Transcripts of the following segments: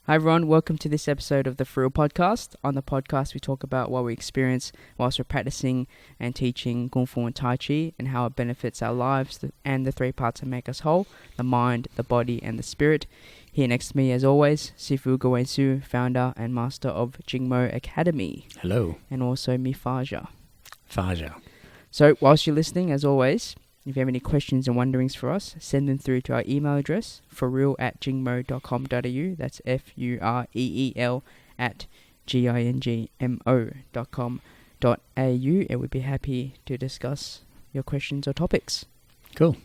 Hi everyone, welcome to this episode of the FuReel Podcast. On the podcast, we talk about what we experience whilst we're practicing and teaching Kung Fu and Tai Chi and how it benefits our lives and the three parts that make us whole, the mind, the body and the spirit. Here next to me, as always, Sifu Gawain, founder and master of Jhung Academy. Hello. And also me, Faja. So, whilst you're listening, as always, if you have any questions and wonderings for us, send them through to our email address, FuReel@jingmo.com.au. That's FuReel@GINGMO.com.au. And we'd be happy to discuss your questions or topics. Cool.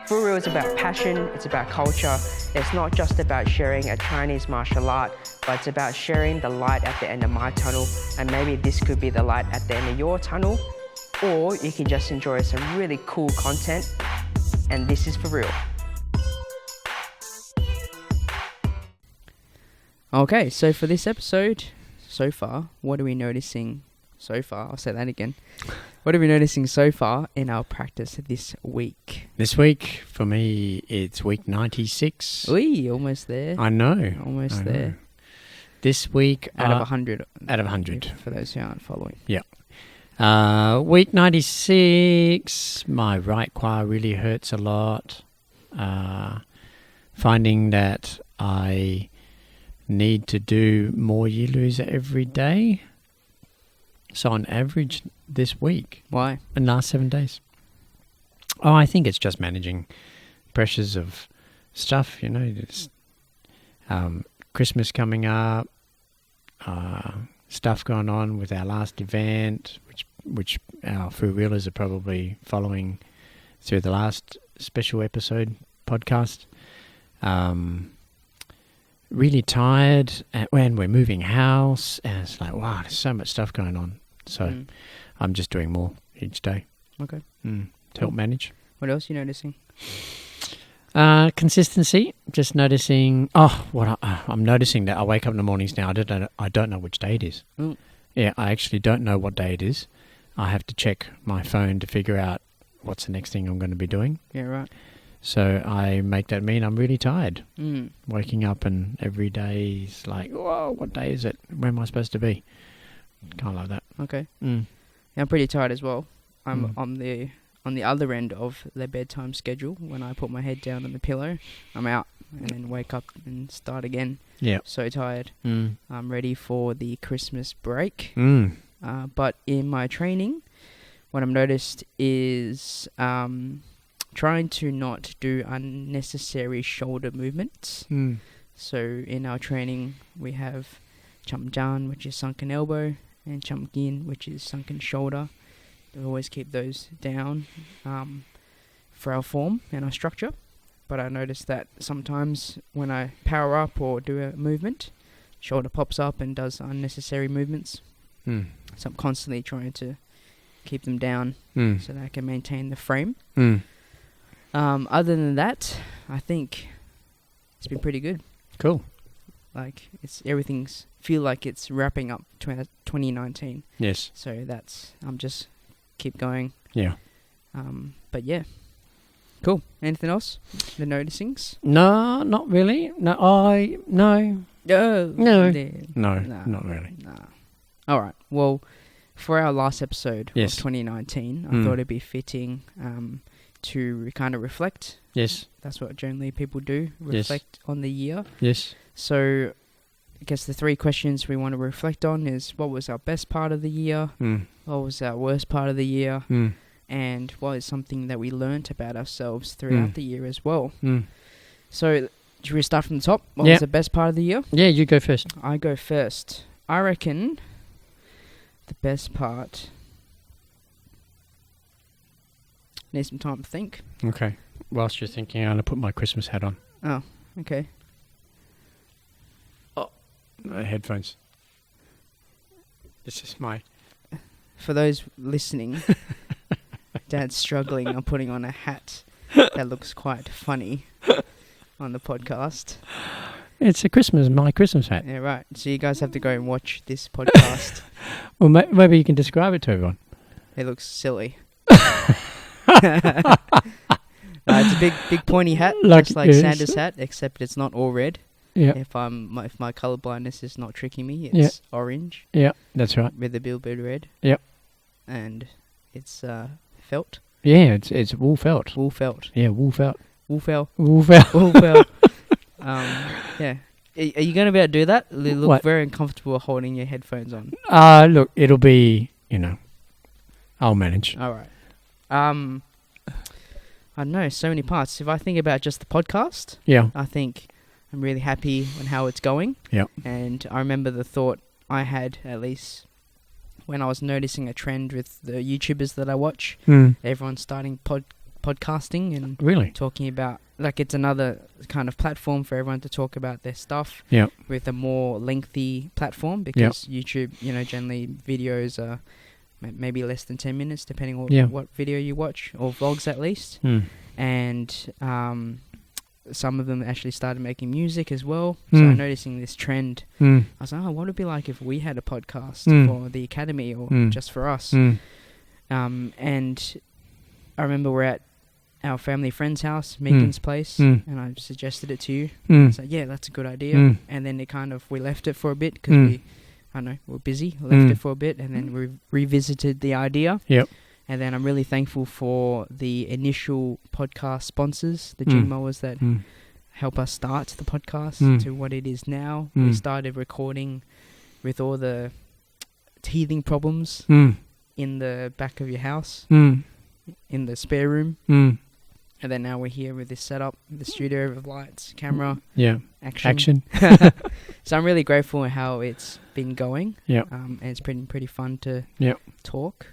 FuReel is about passion, it's about culture. It's not just about sharing a Chinese martial art, but it's about sharing the light at the end of my tunnel. And maybe this could be the light at the end of your tunnel. Or you can just enjoy some really cool content, and this is FuReel. Okay, so for this episode, so far, what are we noticing so far? I'll say that again. What are we noticing so far in our practice this week? This week, for me, it's week 96. Wee, almost there. I know. Almost there. This week... Out of 100. Out of 100. For those who aren't following. Yeah. Week 96, my right quad really hurts a lot. Finding that I need to do more Yilus every day. So on average this week. Why? In the last 7 days. Oh, I think it's just managing pressures of stuff, you know. There's, Christmas coming up, stuff going on with our last event, which our FuReelers are probably following through the last special episode podcast. Really tired, and we're moving house, and it's like, wow, there's so much stuff going on. So I'm just doing more each day. Okay. To help manage. What else are you noticing? Consistency. Just noticing. I'm noticing that I wake up in the mornings now. I don't know which day it is. Mm. Yeah, I actually don't know what day it is. I have to check my phone to figure out what's the next thing I'm going to be doing. Yeah, right. So I make that mean I'm really tired. Mm. Waking up and every day is like, whoa, what day is it? Where am I supposed to be? Can't like that. Okay. Mm. Yeah, I'm pretty tired as well. I'm on the other end of the bedtime schedule. When I put my head down on the pillow, I'm out and then wake up and start again. Yeah. So tired. Mm. I'm ready for the Christmas break. Mm. But in my training, what I've noticed is trying to not do unnecessary shoulder movements. Mm. So in our training, we have Chum Jan, which is sunken elbow, and Chum Gin, which is sunken shoulder. We always keep those down for our form and our structure. But I noticed that sometimes when I power up or do a movement, shoulder pops up and does unnecessary movements. Mm. So I'm constantly trying to keep them down so that I can maintain the frame. Mm. Other than that, I think it's been pretty good. Cool. Like everything's feel like it's wrapping up 2019. Yes. So I'm just keep going. Yeah. But yeah. Cool. Anything else? The noticings? No, not really. No. No. No, Nah, not really. Nah. All right. Well, for our last episode of 2019, I thought it'd be fitting to kind of reflect. Yes. That's what generally people do, reflect on the year. Yes. So I guess the three questions we want to reflect on is what was our best part of the year, what was our worst part of the year, and what is something that we learnt about ourselves throughout the year as well. So should we start from the top? What was the best part of the year? Yeah, you go first. I go first. I reckon the best part... Need some time to think. Okay. Whilst you're thinking, I'm going to put my Christmas hat on. Oh, okay. Headphones. This is my... For those listening, Dad's struggling on putting on a hat that looks quite funny on the podcast. It's my Christmas hat. Yeah, right. So you guys have to go and watch this podcast. Well, maybe you can describe it to everyone. It looks silly. It's a big pointy hat, just like Santa's hat, except it's not all red. Yeah. If my color blindness is not tricking me, it's orange. Yeah, that's right. With the billboard red. Yep. And it's felt. Yeah, it's wool felt. Wool felt. Yeah, wool felt. Wool felt. Wool felt. Wool felt. Yeah. Are you going to be able to do that? You look What? very uncomfortable holding your headphones on. Look, it'll be, I'll manage. All right. I don't know, so many parts. If I think about just the podcast, Yeah. I think I'm really happy on how it's going. Yep. And I remember the thought I had, at least when I was noticing a trend with the YouTubers that I watch. Everyone's starting podcasting and Really? talking about, like, it's another kind of platform for everyone to talk about their stuff. Yeah. With a more lengthy platform, because YouTube, generally videos are maybe less than 10 minutes, depending on what video you watch, or vlogs at least. And some of them actually started making music as well. So I'm noticing this trend. I was like, what would it be like if we had a podcast for the academy or just for us? And I remember we're at our family friend's house, Megan's place, and I suggested it to you. So yeah, that's a good idea. And then we left it for a bit because we're busy. Left it for a bit, and then we revisited the idea. Yep. And then I'm really thankful for the initial podcast sponsors, the Jhung mowers that help us start the podcast to what it is now. We started recording with all the teething problems in the back of your house, in the spare room. And then now we're here with this setup, the studio with lights, camera, action. So I'm really grateful for how it's been going. And it's been pretty fun to talk.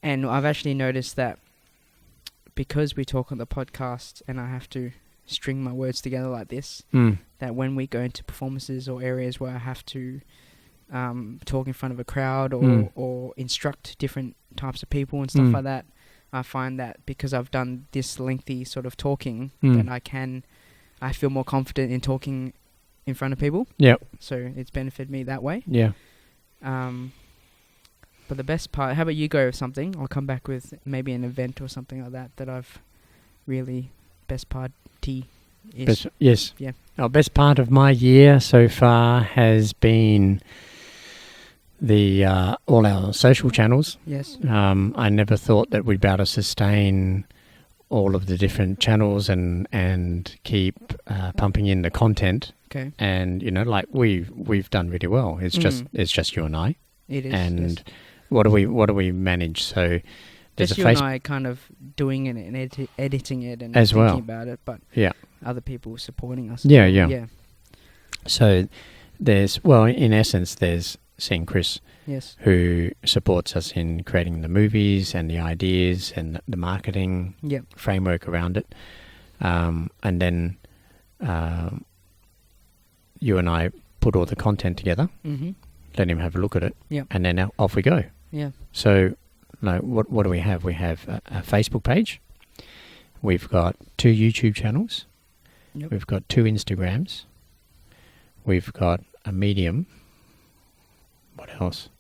And I've actually noticed that because we talk on the podcast and I have to string my words together like this, that when we go into performances or areas where I have to talk in front of a crowd or instruct different types of people and stuff like that, I find that because I've done this lengthy sort of talking, that I feel more confident in talking in front of people. So it's benefited me that way. But the best part, how about you go with something? I'll come back with maybe an event or something like that I've really, best part is. Yes. Yeah. Our best part of my year so far has been the all our social channels. Yes. I never thought that we'd be able to sustain all of the different channels and keep pumping in the content. Okay. And we've done really well. It's just you and I. It is. And what do we manage? So there's just a you and I kind of doing it and editing it and as thinking well about it, but other people supporting us. Yeah. So in essence, there's seeing Chris, who supports us in creating the movies and the ideas and the marketing framework around it. And then you and I put all the content together, let him have a look at it, and then off we go. So what do we have? We have a Facebook page. We've got 2 YouTube channels. We've got 2 Instagrams. We've got a Medium. What else?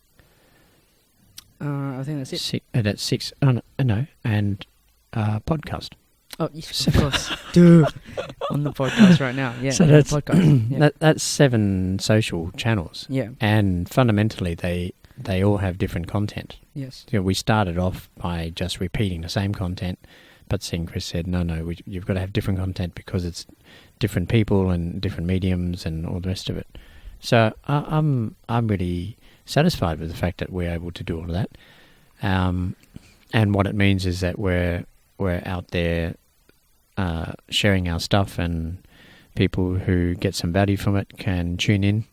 I think that's it. That's 6. Oh, no. And podcast. Oh, yes, of course. Dude, on the podcast right now. Yeah. So that's podcast. That's 7 social channels. And fundamentally, they all have different content. Yes. We started off by just repeating the same content, but seeing Chris said, no, you've got to have different content because it's different people and different mediums and all the rest of it. So I'm really satisfied with the fact that we're able to do all of that. And what it means is that we're out there sharing our stuff, and people who get some value from it can tune in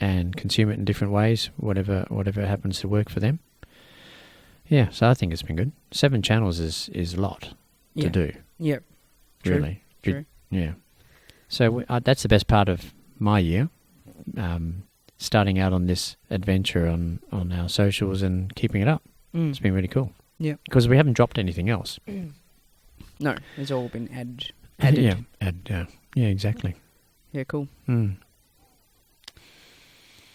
and consume it in different ways, whatever happens to work for them. Yeah, so I think it's been good. 7 channels is a lot to do. Yep. Really. True. Yeah. So that's the best part of my year. Starting out on this adventure on our socials and keeping it up. It's been really cool. Yeah. Because we haven't dropped anything else. No, it's all been added. Yeah, exactly. Yeah, cool. I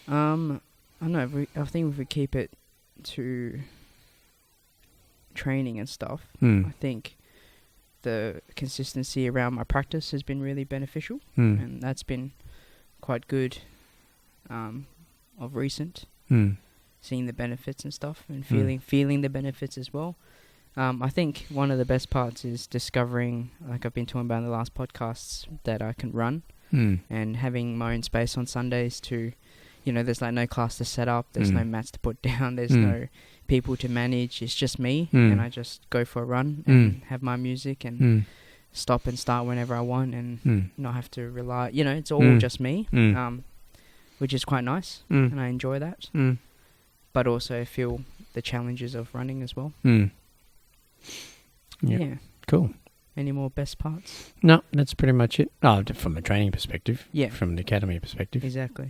don't know. I think if we keep it to training and stuff, I think the consistency around my practice has been really beneficial, and that's been quite good of recent, seeing the benefits and stuff, and feeling the benefits as well. I think one of the best parts is discovering, like I've been talking about in the last podcasts, that I can run, and having my own space on Sundays to, there's like no class to set up, there's no mats to put down, there's no people to manage, it's just me, and I just go for a run and have my music and stop and start whenever I want, and not have to rely, it's all just me, which is quite nice, and I enjoy that, but also feel the challenges of running as well. Yeah. Cool. Any more best parts? No, that's pretty much it. Oh, from a training perspective. Yeah. From an academy perspective. Exactly.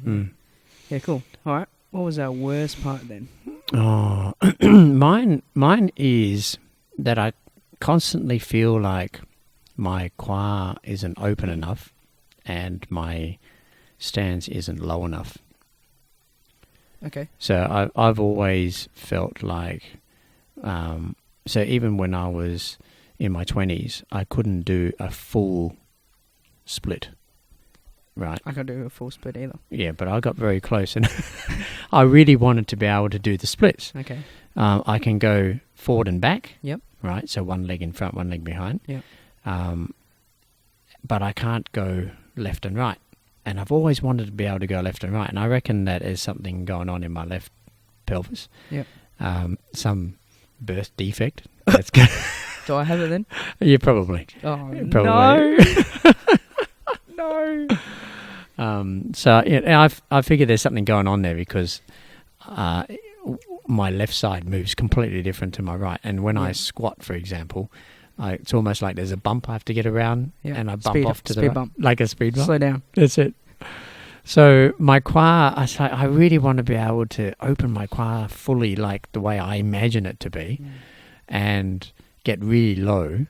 Yeah, cool. All right. What was our worst part then? Oh, mine is that I constantly feel like my kwa isn't open enough and my stance isn't low enough. Okay. So I've always felt like, so even when I was in my 20s, I couldn't do a full split. Right. I can't do a full split either. Yeah, but I got very close, and I really wanted to be able to do the splits. Okay. I can go forward and back. Yep. Right, so one leg in front, one leg behind. Yep. But I can't go left and right. And I've always wanted to be able to go left and right, and I reckon that is something going on in my left pelvis. Yep. Some birth defect. That's good. Do I have it then? Yeah, probably. Oh, probably. No. So yeah, I figure there's something going on there because my left side moves completely different to my right, and when I squat, for example, it's almost like there's a bump I have to get around, and I bump off to the right, bump. like a speed bump. Slow down. That's it. So my kwa, I really want to be able to open my kwa fully, like the way I imagine it to be, and get really low.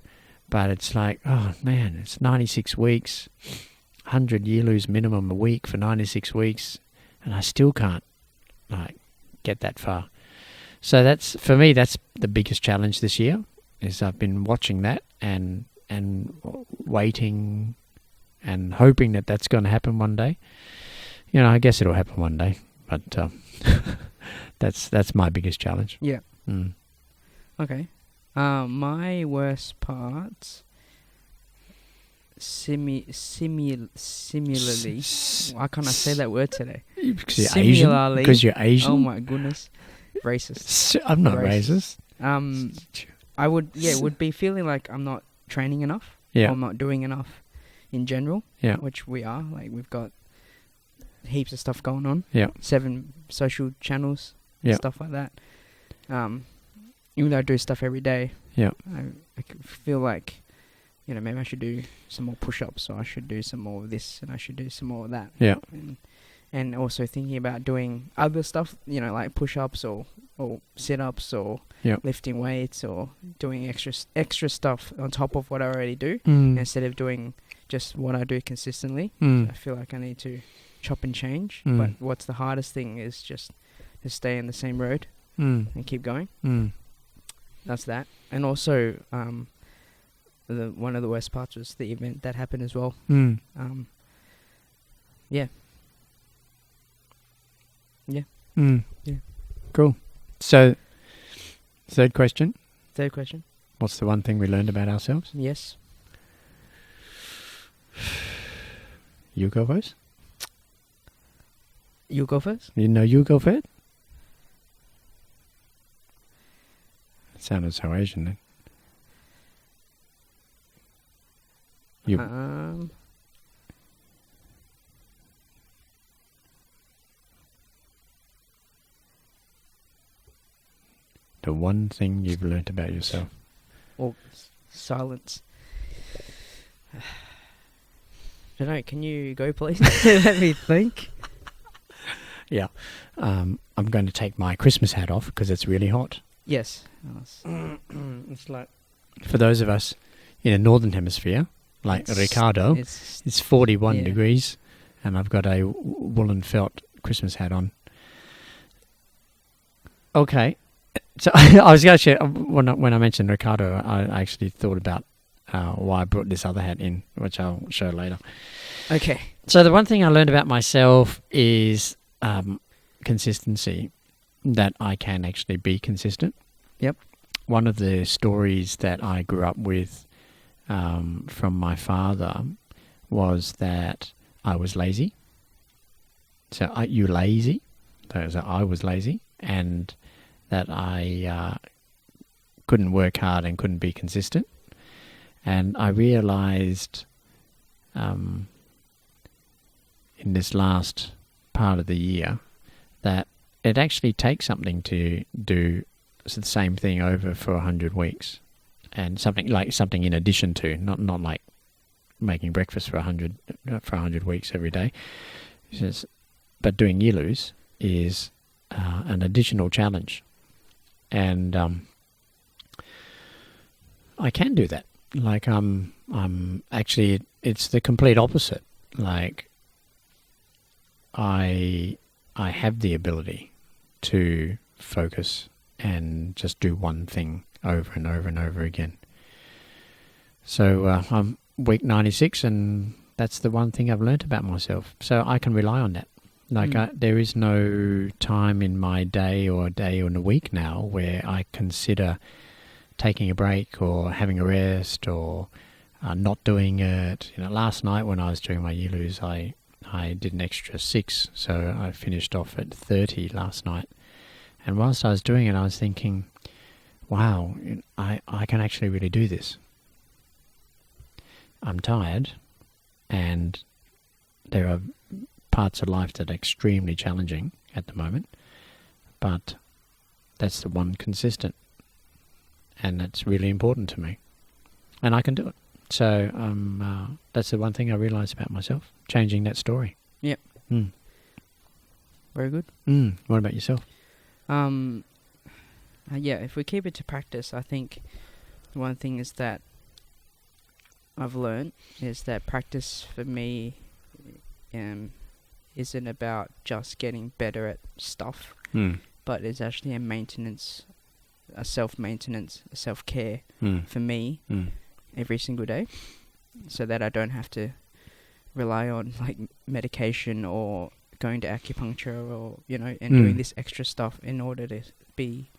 But it's like, oh man, it's 96 weeks, 100 yilus minimum a week for 96 weeks, and I still can't get that far. So that's, for me, that's the biggest challenge this year, is I've been watching that and waiting and hoping that that's going to happen one day. I guess it'll happen one day, but that's my biggest challenge. Yeah. Okay. My worst parts, similarly, why can't I say that word today? Similarly, because you're Asian. Oh my goodness, racist. I'm not racist. It would be feeling like I'm not training enough. Yeah. Or I'm not doing enough in general. Yeah. Which we are. Like, we've got heaps of stuff going on. Yeah. 7 social channels. Yeah. Stuff like that. Even though I do stuff every day. Yeah. I feel like, maybe I should do some more push-ups, or I should do some more of this, and I should do some more of that. Yeah. And also thinking about doing other stuff, like push-ups or sit-ups or lifting weights or doing extra stuff on top of what I already do, instead of doing just what I do consistently. I feel like I need to chop and change. But what's the hardest thing is just to stay in the same road and keep going. That's that. And also, one of the worst parts was the event that happened as well. Yeah. Yeah. Yeah. Cool. So, third question. What's the one thing we learned about ourselves? Yes. You go first? You go first? You go first? It sounded so Asian then. The one thing you've learnt about yourself. Or silence. Don't know, can you go please? Let me think. Yeah. I'm going to take my Christmas hat off because it's really hot. Yes. It's like, for those of us in the northern hemisphere, like Ricardo, it's 41 degrees, and I've got a woolen felt Christmas hat on. Okay. So I was going to share, when I mentioned Ricardo, I actually thought about why I brought this other hat in, which I'll show later. Okay. So the one thing I learned about myself is consistency, that I can actually be consistent. Yep. One of the stories that I grew up with from my father was that I was lazy. So you lazy? So I was lazy, and that I couldn't work hard and couldn't be consistent. And I realized in this last part of the year that it actually takes something to do the same thing over for 100 weeks, and something in addition to, not like making breakfast for 100 weeks every day. But doing Yilus is an additional challenge, and I can do that. Like I'm actually, it's the complete opposite. Like I have the ability to focus and just do one thing over and over and over again. So I'm week 96, and that's the one thing I've learnt about myself. So I can rely on that. Like there is no time in my day or in a week now where I consider taking a break or having a rest or not doing it. Last night when I was doing my Yilus, I did an extra 6, so I finished off at 30 last night. And whilst I was doing it, I was thinking, wow, I can actually really do this. I'm tired, and there are parts of life that are extremely challenging at the moment, but that's the one consistent, and that's really important to me, and I can do it. So that's the one thing I realised about myself, changing that story. Yep. Very good. What about yourself? Yeah, if we keep it to practice, I think one thing is that I've learned is that practice for me isn't about just getting better at stuff, but it's actually a maintenance, a self-maintenance, a self-care for me every single day, so that I don't have to rely on like medication or going to acupuncture or and doing this extra stuff in order to be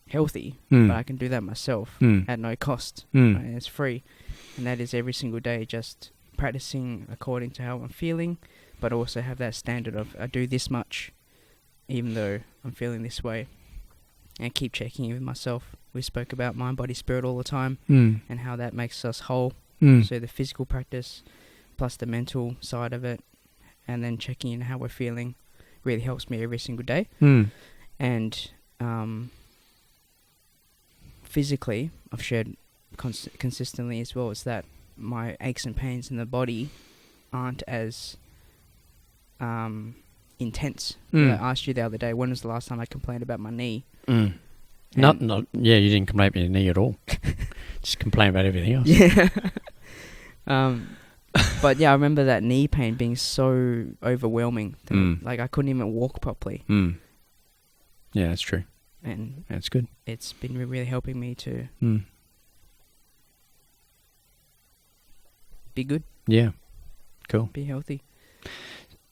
healthy. But I can do that myself at no cost, and it's free, and that is every single day, just practicing according to how I'm feeling, but also have that standard of I do this much even though I'm feeling this way, and keep checking in with myself. We spoke about mind, body, spirit all the time, and how that makes us whole. So the physical practice plus the mental side of it, and then checking in how we're feeling, really helps me every single day. And physically, I've shared consistently as well, is that my aches and pains in the body aren't as intense. I asked you the other day, when was the last time I complained about my knee? Yeah, you didn't complain about your knee at all. Just complain about everything else. Yeah. But yeah, I remember that knee pain being so overwhelming that like I couldn't even walk properly. Yeah, that's true. And that's good. It's been really helping me to be good. Yeah, cool. Be healthy.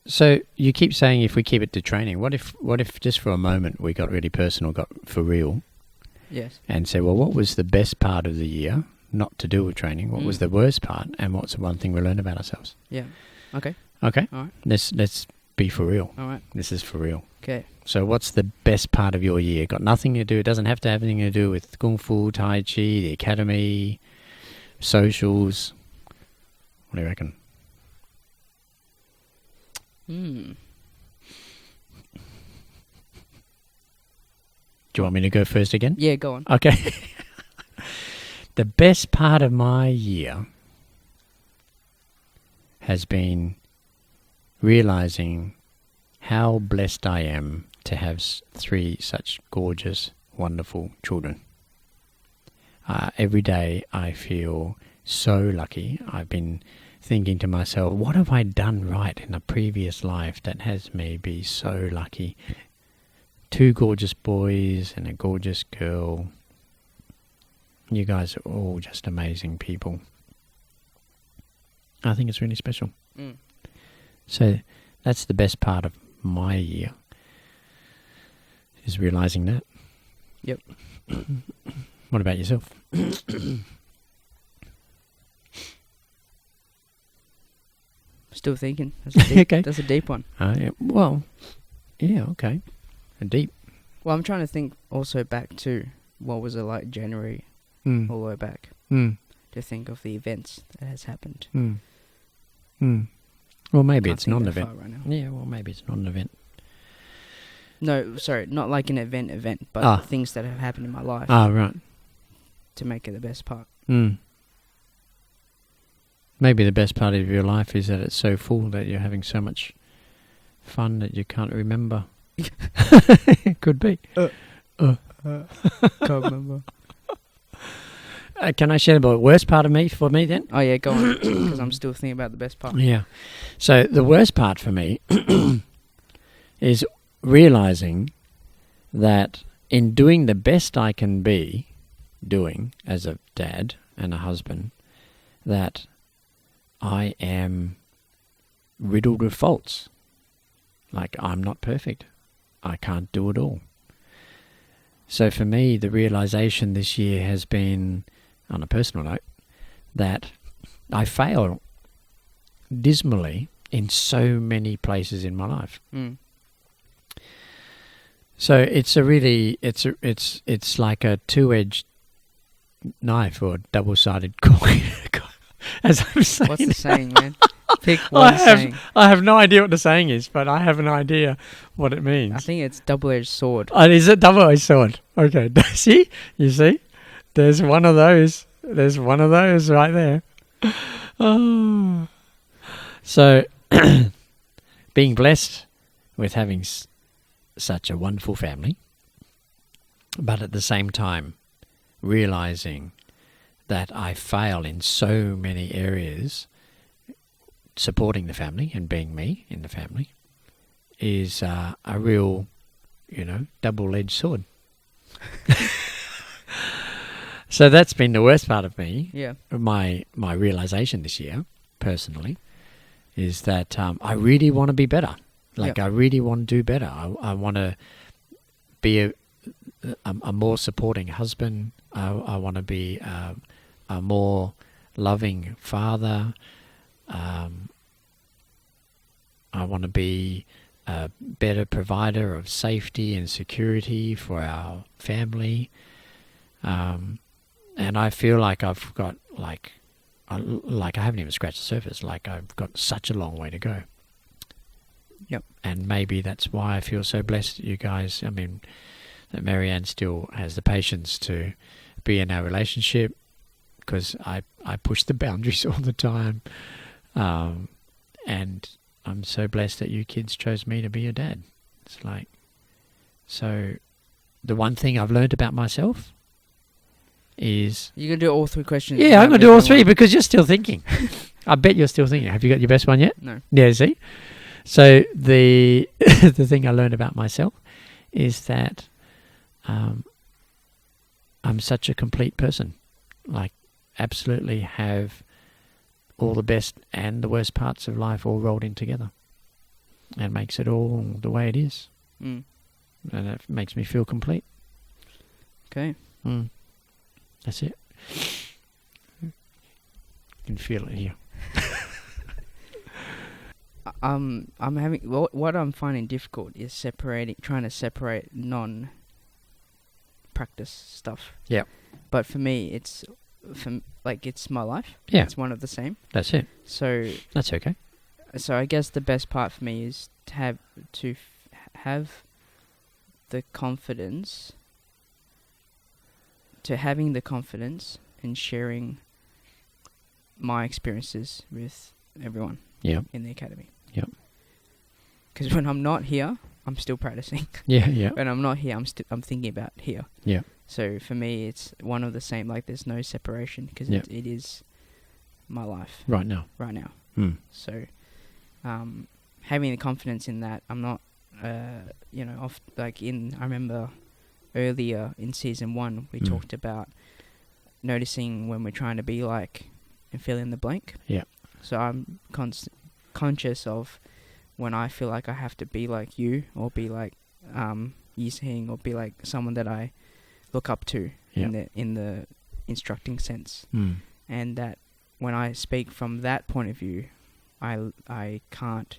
So you keep saying if we keep it to training, what if just for a moment we got really personal, got for real? Yes. And say, well, what was the best part of the year not to do with training? What was the worst part, and what's the one thing we learned about ourselves? Yeah. Okay. Okay. All right. Let's be for real. All right. This is for real. Okay. So what's the best part of your year? Got nothing to do. It doesn't have to have anything to do with Kung Fu Tai Chi, the academy, socials. What do you reckon? Do you want me to go first again? Yeah, go on. Okay. The best part of my year has been realizing how blessed I am to have 3 such gorgeous, wonderful children. Every day I feel so lucky. I've been thinking to myself, what have I done right in a previous life that has me be so lucky? 2 gorgeous boys and a gorgeous girl. You guys are all just amazing people. I think it's really special. Mm. So that's the best part of my year, is realising that. Yep. What about yourself? Still thinking. That's a deep, Okay. That's a deep one. Yeah. Well, yeah, okay. A deep. Well, I'm trying to think also back to what was it like January Mm. all the way back Mm. to think of the events that has happened. Mm. Mm. Well, maybe Can't it's think not an that event. far right now. Yeah, well, maybe it's not an event. No, sorry, not like an event, but things that have happened in my life Right. to make it the best part. Mm. Maybe the best part of your life is that it's so full that you're having so much fun that you can't remember. Could be. Can't remember. Can I share the worst part of me for me then? Oh yeah, go on, because I'm still thinking about the best part. Yeah. So the worst part for me is realizing that in doing the best I can be doing as a dad and a husband, that I am riddled with faults. Like, I'm not perfect. I can't do it all. So for me, the realization this year has been, on a personal note, that I fail dismally in so many places in my life. Mm. So it's a really, it's like a two-edged knife or double-sided coin. As I'm saying. What's the saying, man? Pick one saying. I have no idea what the saying is, but I have an idea what it means. I think it's double-edged sword. Is it double-edged sword? Okay. See? You see? There's one of those. There's one of those right there. Oh. So, being blessed with having such a wonderful family, but at the same time realizing that I fail in so many areas supporting the family and being me in the family is a real, double-edged sword. So that's been the worst part of me. Yeah. My realization this year, personally, is that I really want to be better. Like, I really want to do better. I want to be a more supporting husband. I want to be a more loving father. I want to be a better provider of safety and security for our family. And I feel like I've got, I haven't even scratched the surface. Like, I've got such a long way to go. Yep. And maybe that's why I feel so blessed, you guys. I mean, that Marianne still has the patience to be in our relationship, because I push the boundaries all the time. And I'm so blessed that you kids chose me to be your dad. It's like, so the one thing I've learned about myself is... You're going to do all three questions? Yeah, I'm going to do all three because you're still thinking. I bet you're still thinking. Have you got your best one yet? No. Yeah, see? So the the thing I learned about myself is that I'm such a complete person. Like, absolutely have all the best and the worst parts of life all rolled in together. And makes it all the way it is. Mm. And it makes me feel complete. Okay. That's it. You can feel it here. I'm having what I'm finding difficult is trying to separate non-practice stuff. Yeah. But for me, it's my life. Yeah. It's one of the same. That's it. So That's okay. So I guess the best part for me is to have the confidence, having the confidence in sharing my experiences with everyone. Yeah. In the academy. Yep. Because when I'm not here, I'm still practicing. Yeah, yeah. When I'm not here, I'm thinking about here. Yeah. So for me, it's one of the same. Like, there's no separation because it is my life Right now. right now. So having the confidence in that, I'm not, I remember earlier in season 1, we talked about noticing when we're trying to be like and fill in the blank. Yeah. So I'm conscious of when I feel like I have to be like you, or be like Yising, or be like someone that I look up to in the instructing sense. And that when I speak from that point of view, I can't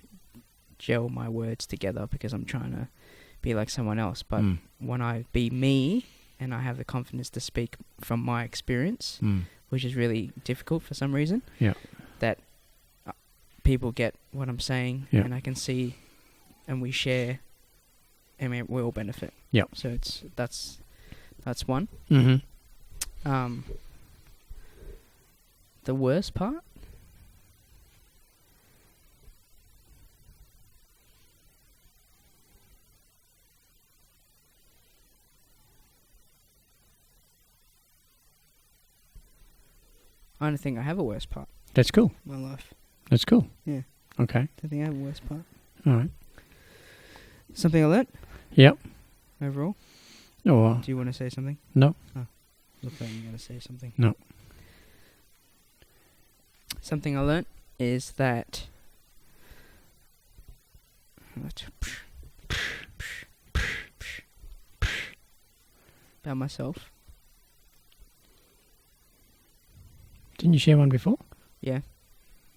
gel my words together because I'm trying to be like someone else. But when I be me and I have the confidence to speak from my experience, which is really difficult for some reason, that people get what I'm saying, and I can see, and we share, and we all benefit. So that's one. The worst part? I don't think I have a worst part. That's cool. In my life. That's cool. Yeah. Okay. I don't think I have a worst part. All right. Something I learnt? Yep. Overall? Oh. Do you want to say something? No. Oh. Look like you're going to say something. No. Something I learnt is that about myself. Didn't you share one before? Yeah.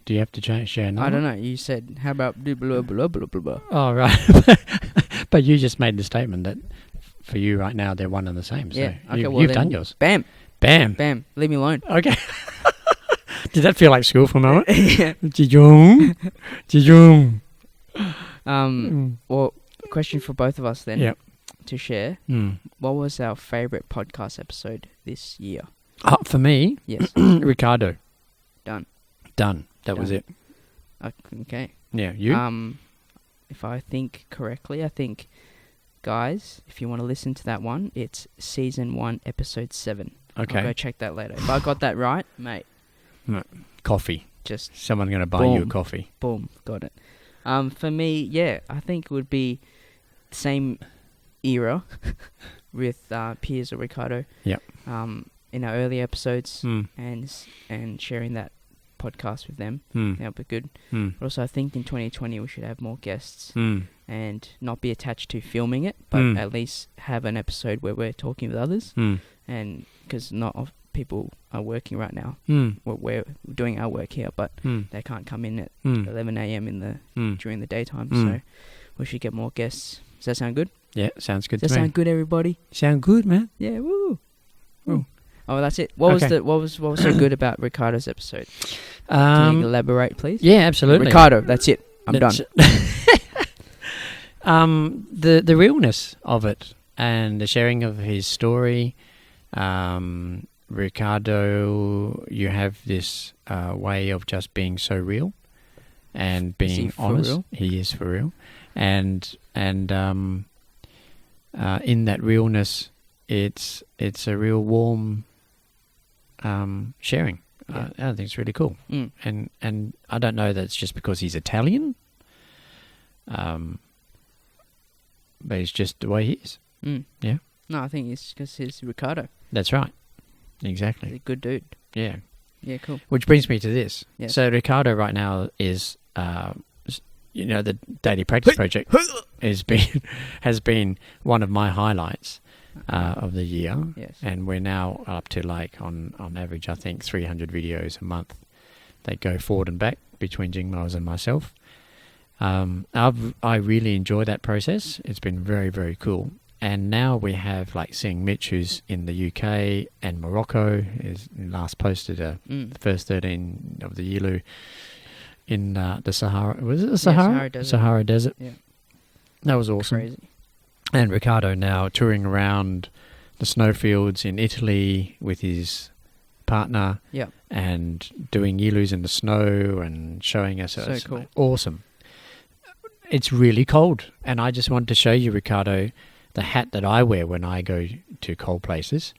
Do you have to share another? I don't know. You said, how about blah, blah, blah, blah, blah, blah. Oh, right. But you just made the statement that for you right now, they're one and the same. So yeah. Okay, you've done yours. Bam. Bam. Bam. Leave me alone. Okay. Did that feel like school for a moment? Yeah. Jhung. Jhung. Well, question for both of us then. Yep. To share. What was our favourite podcast episode this year? For me? Yes. Ricardo. Done. That was it. Okay. Yeah, you? If I think correctly, I think, guys, if you want to listen to that one, it's season 1, episode 7. Okay. I'll go check that later. If I got that right, mate. Coffee. Just someone going to buy you a coffee. Boom. Got it. For me, yeah, I think it would be same era with Piers or Ricardo. Yep. In our early episodes and sharing that podcast with them. That would be good. But also, I think in 2020 we should have more guests and not be attached to filming it, but at least have an episode where we're talking with others. And because not all people are working right now, we're doing our work here, but they can't come in at 11 a.m. during the daytime. So we should get more guests. Does that sound good? Yeah, sounds good. Does that sound good, everybody? Sound good, man. Yeah. Woo. Oh, that's it. What was so good about Ricardo's episode? Can you elaborate, please? Yeah, absolutely. Ricardo, that's it. I'm done. The realness of it and the sharing of his story. Ricardo, you have this way of just being so real and being honest. FuReel? He is for real, and in that realness, it's a real warm sharing. Yeah. I think it's really cool, and I don't know that it's just because he's Italian, but it's just the way he is. Yeah. No, I think it's because he's Ricardo. That's right. Exactly. He's a good dude. Yeah. Yeah, cool. Which brings me to this. Yes. So Ricardo right now is, the Daily Practice Project has been one of my highlights of the year. Yes. And we're now up to on average, I think 300 videos a month. They go forward and back between Ging and myself. I really enjoy that process. It's been very, very cool. And now we have seeing Mitch, who's in the UK and Morocco, is last posted the first 13 of the Yilu in the Sahara. Was it the Sahara? Yeah, Sahara Desert. Yeah. That was awesome. Crazy. And Ricardo now touring around the snowfields in Italy with his partner. Yeah. And doing Yilus in the snow and showing us. So cool. Awesome. It's really cold. And I just wanted to show you, Ricardo, the hat that I wear when I go to cold places.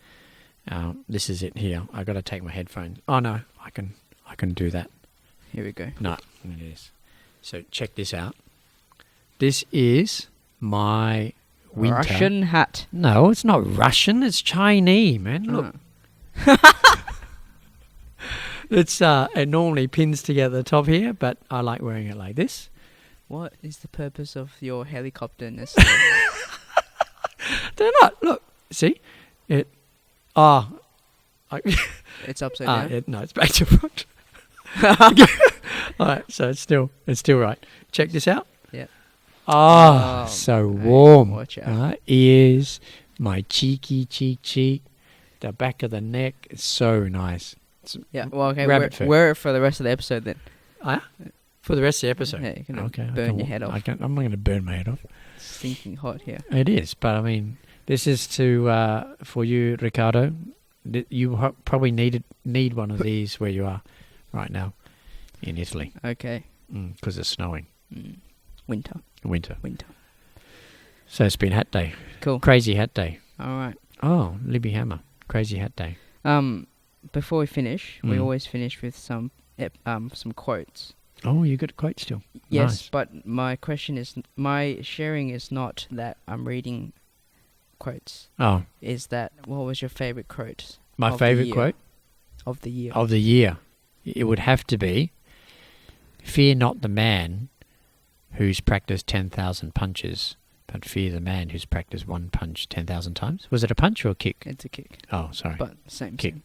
This is it here. I got to take my headphones. Oh no, I can do that. Here we go. No, it is. So check this out. This is my winter Russian hat. No, it's not Russian. It's Chinese, man. Look. it normally pins together the top here, but I like wearing it like this. What is the purpose of your helicopterness? They're not. Look, see it. Ah, It's upside down. no, it's back to front. All right, so it's still right. Check this out. Yeah. Ah, so warm. Watch out. Ears, my cheek, the back of the neck. It's so nice. Yeah. Well, okay. Rabbit fur. Wear it for the rest of the episode then. For the rest of the episode. Yeah, you're gonna Okay, burn your head off. I'm not going to burn my head off. It's stinking hot here. It is, but I mean, this is for you, Ricardo. You probably need one of these where you are right now in Italy. Okay. Because it's snowing. Winter. So it's been hat day. Cool. Crazy hat day. All right. Oh, Libby Hammer. Crazy hat day. Before we finish, we always finish with some quotes. Oh, you got a quote still? Yes, Nice. but my question is, my sharing is not that I'm reading quotes. Oh, Is that, what was your favorite quote? my of the favorite year? quote Of the year. of the year. It would have to be, "Fear not the man who's practiced 10,000 punches, but fear the man who's practiced one punch 10,000 times." Was it a punch or a kick? It's a kick. Oh, sorry. But same. Kick.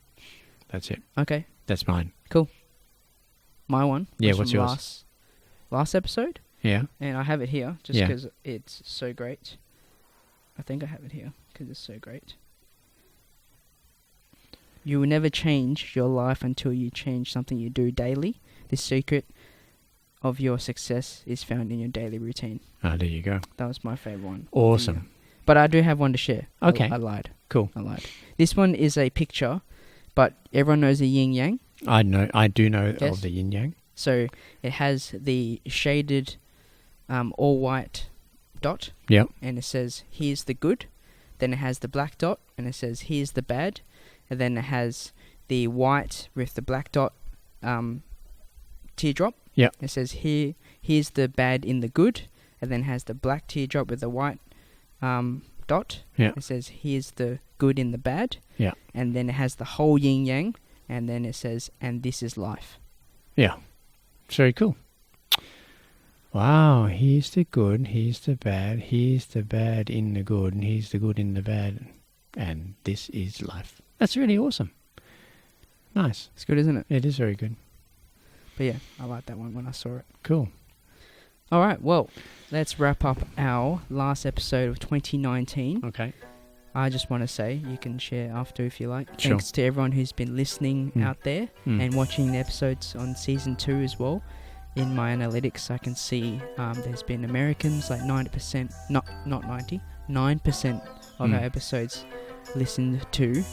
That's it. Okay. That's mine. My one. Yeah, was what's from yours? Last episode. Yeah. And I have it here just Yeah. because it's so great. I think I have it here because it's so great. You will never change your life until you change something you do daily. The secret of your success is found in your daily routine. Oh, there you go. That was my favorite one. Awesome. Yeah. But I do have one to share. Okay. I lied. Cool. I lied. This one is a picture, but everyone knows the yin yang. I do know Yes. of the yin yang. So it has the shaded all white dot. Yep. And it says, "Here's the good." Then it has the black dot, and it says, "Here's the bad." And then it has the white with the black dot teardrop. Yep. It says, here's the bad in the good. And then it has the black teardrop with the white dot. Yeah. It says, "Here's the good in the bad." Yeah. And then it has the whole yin yang. And then it says, "And this is life." Yeah. It's very cool. Wow, here's the good, here's the bad in the good, and here's the good in the bad, and this is life. That's really awesome. Nice. It's good, isn't it? It is very good. But yeah, I liked that one when I saw it. Cool. All right, well, let's wrap up our last episode of 2019. Okay. I just want to say, you can share after if you like. Sure. Thanks to everyone who's been listening out there and watching the episodes on season 2 as well. In my analytics, I can see there's been Americans, like 90%, not 90, 9% of our episodes listened to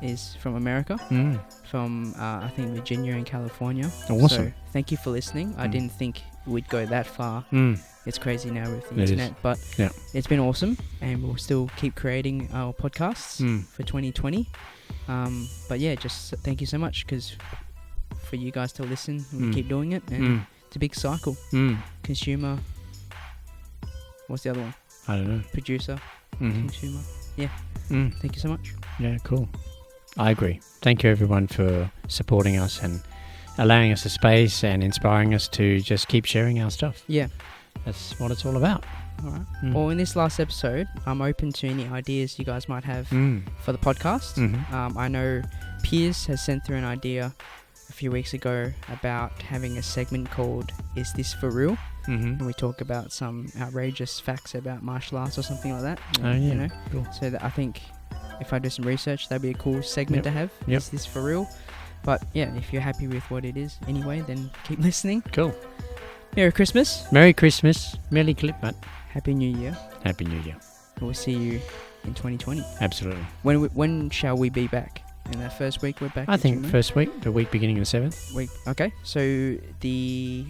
is from America, from I think Virginia and California. Awesome. So thank you for listening. I didn't think we'd go that far. It's crazy now with the It internet, is. but Yeah. it's been awesome, and we'll still keep creating our podcasts for 2020. But yeah, just thank you so much, because for you guys to listen, we keep doing it, and it's a big cycle. Consumer, what's the other one? I don't know. Producer, consumer. Yeah. Thank you so much. Yeah, cool. I agree. Thank you everyone for supporting us and allowing us the space and inspiring us to just keep sharing our stuff. Yeah. That's what it's all about. All right. Well, in this last episode, I'm open to any ideas you guys might have for the podcast. I know Piers has sent through an idea a few weeks ago about having a segment called "Is This For Real?" And we talk about some outrageous facts about martial arts or something like that. Oh, yeah. You know? Cool. So that I think if I do some research, that'd be a cool segment to have. Yep. Is this for real? But yeah, if you're happy with what it is anyway, then keep listening. Cool. Merry Christmas. Merry Christmas. Merry Clipmat. Happy New Year. Happy New Year. We'll see you in 2020. Absolutely. When shall we be back? In that first week we're back? I in think June? first week, the week beginning of the 7th. Week. Okay, so the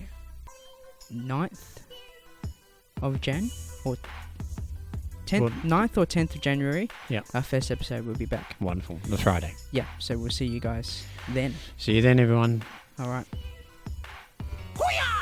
9th of Jan or 10th, 9th or 10th of January. Yeah. Our first episode will be back. Wonderful. The Friday. Yeah, so we'll see you guys then. See you then, everyone. All right. Hoo-yah!